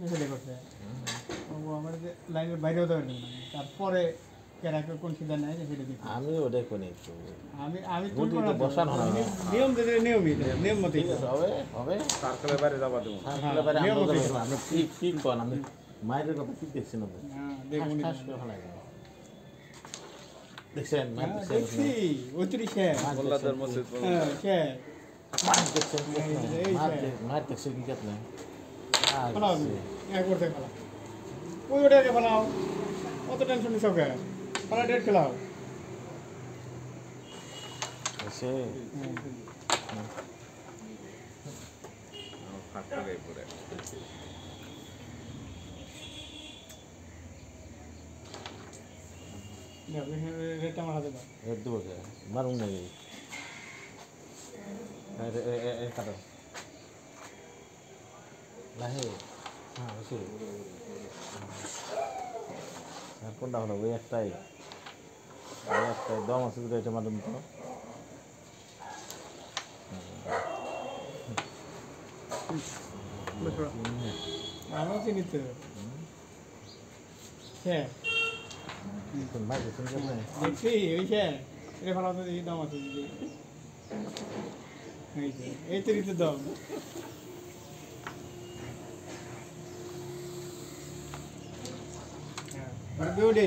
সেটা করছে ও আমার যে লাইনের বাইরেও যাবে না তারপরে কেরাকে কোন সিদ্ধান্ত নেয় সেটা দেখি আমি ওটাই করি একটু আমি আমি বুদ্ধি তো বসানো হয় না। নিয়ম যে নিয়মই নিয়ম মতোই ঠিক আছে হবে হবে সার্কেলের বাইরে যাবা দেবো সার্কেলের বাইরে নিয়ম আমরা মতোই যাবো। আপনি ঠিক ঠিক করেন আপনি মায়ের কথা ঠিক দেখছেন আপনি হ্যাঁ দেখুন ঠাস করে ফেলাই দেন। দেখছেন মায়ের দেখছেন দেখছি ওইতুরি শেষ মোল্লাদের মসজিদ হ্যাঁ শেষ মায়ের দেখছেন এই মায়ের দেখছেন কি কেতনে ফেলাও এক করতে ফেলাও ওই ওটাকে ফেলাও অত টেনশন নিস ওকে ফেলা ডেট খেলাও এসে ফাঁক করে পড়ে রেটটা আমার হাতে দাও রেড দেবো কে মারুন নাকি কাটো লাহে হ্যাঁ বেশি আর কোনটা হলো ওই একটাই দম আছে দুটো এটা মারুন তো আমিও চিনি তো হ্যাঁ মার দেখছেন কেমন দেখছি ওই শেষ এটা ফেলাও তো দেখি দাম আছে এই তো রীতি দাম হ্যাঁ বিউটি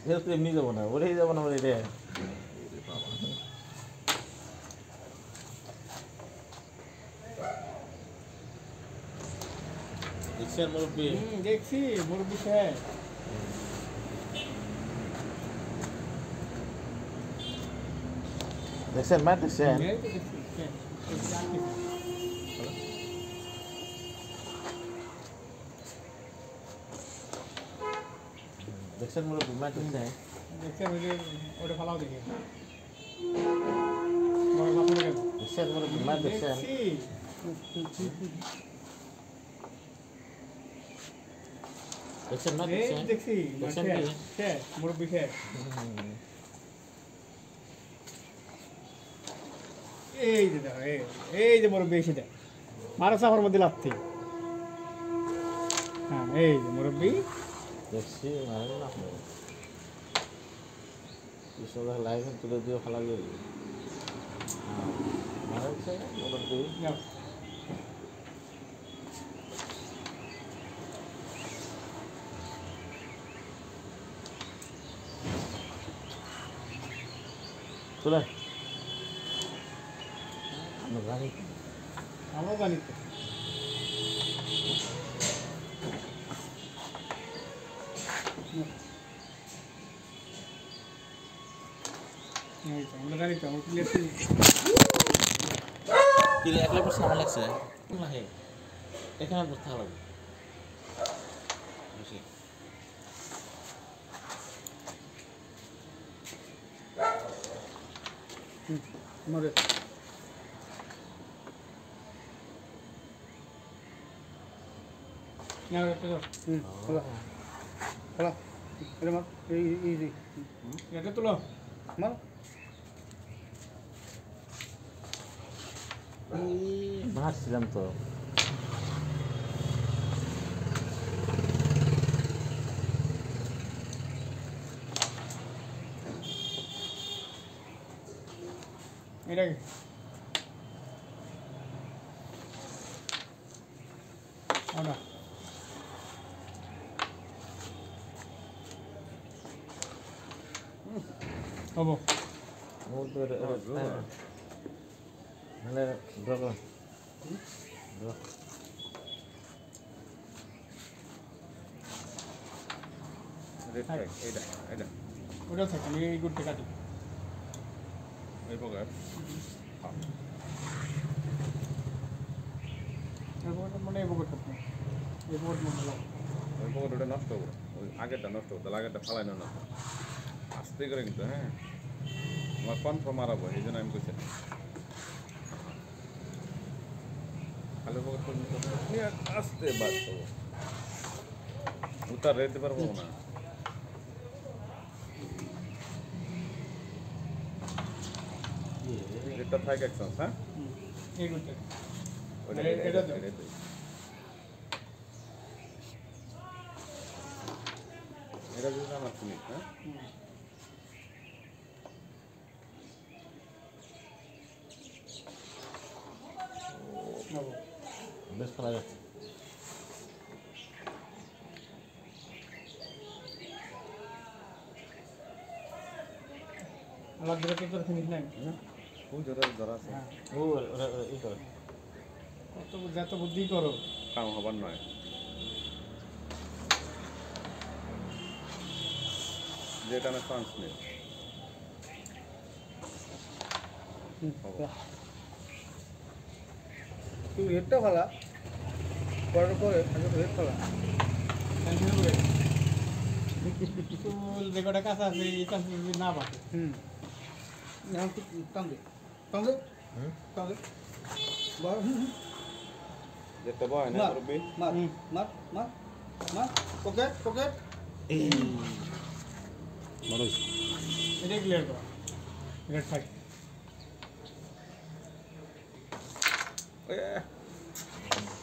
এটা তো এমনি যাবো না ওটাই যাবো না এটা দেখছেন মুরব্বী দেখছি মুরব্বী শেষ দেখছেন মার দেখছেন এই তো দেখছি শেষ দেখছেন মুরব্বী মার দেখছেন দেখছি ওটা ফেলাও দেখি বড় বাপরে গেল দেখছেন মুরব্বী মার দেখছেন দেখছি দেখছেন মার এই দেখছেন দেখছি দেখছেন শেষ কি? শেষ মুরব্বী শেষ এই যে দেখো এই যে মুরব্বী এসে দেখ মারা সাফার মধ্যে লাগতে হ্যাঁ এই যে মুরব্বী দেখছি মারেন না আপনি কৃষ্ণ লাইভে তুলে দিয়ে ফেলা যাবে মারেছে মুরব্বী যাও চলে আমরা জানি আমরাও জানি তো এই তো, আমরা জানি তো আমার ক্লিয়ার কি রে একলা পড়ছে আমার লাগছে লাগে এখানে বসতে হবে বসে আমাদের না এটা তো হলো হলো এটা মার এই এটা তুলো মার মারছিলাম তো এটা কি ওটা হবো মানে ড্র রেড ট্যাগ এইটা এইটা ওটা থাকে আমি এই গুড়টা কাটি এই প্রকার মানে এই বুকট করতে এই বুকট মনে হলো ওই প্রকার ওটা নষ্ট করবো ওই আগেরটা নষ্ট করতে আগেরটা ফালাই না আস্তে করে কিন্তু হ্যাঁ আমার কনফার্ম মারাবো এই জন্য আমি কইছি খালি পকেট পর্যন্ত আস্তে বাদ করবো উতার রেতে পারবো না এটা থাকে একসাথে হ্যাঁ এই করতে ওইটা এটা তো। এটাই তো। এটা যদি আমার ফিনিশ, হ্যাঁ? নেবো বেশ খেলা যাচ্ছে আমার ধরে তো তোর ফিনিশ নাই ফুল ধরা আছে। হ্যাঁ ও ওরা ই করে কত যত বুদ্ধি করো কাম হবার নয়। যেটা না চান্স নেই। তুই হেডটা ফালা করার পরে হেড ফালা টেনশন করে চুল যে কটা কাছে আছে এই চান্স যদি না পাবে এখন তুই টান দে টান দে টান দে যেতে বয় না মার মুরব্বি। মার মার মার মার ওকে ওকে এই মানুষ এটাই ক্লিয়ার করো রেড ফাইট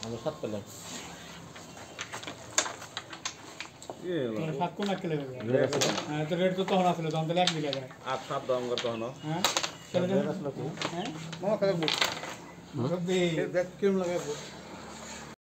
আমরা সাত পেলাম তোমার সাত কোন খেলে যাবে রেড আসলো হ্যাঁ তো রেড তো তখন আসলে তখন তাহলে এক দিকে যায় আর সাত দাম করতে হনো। হ্যাঁ চলে রেড যাবে আসলো কি হ্যাঁ মামা খেলাবো সত্যি দেখ কিরম লাগাবো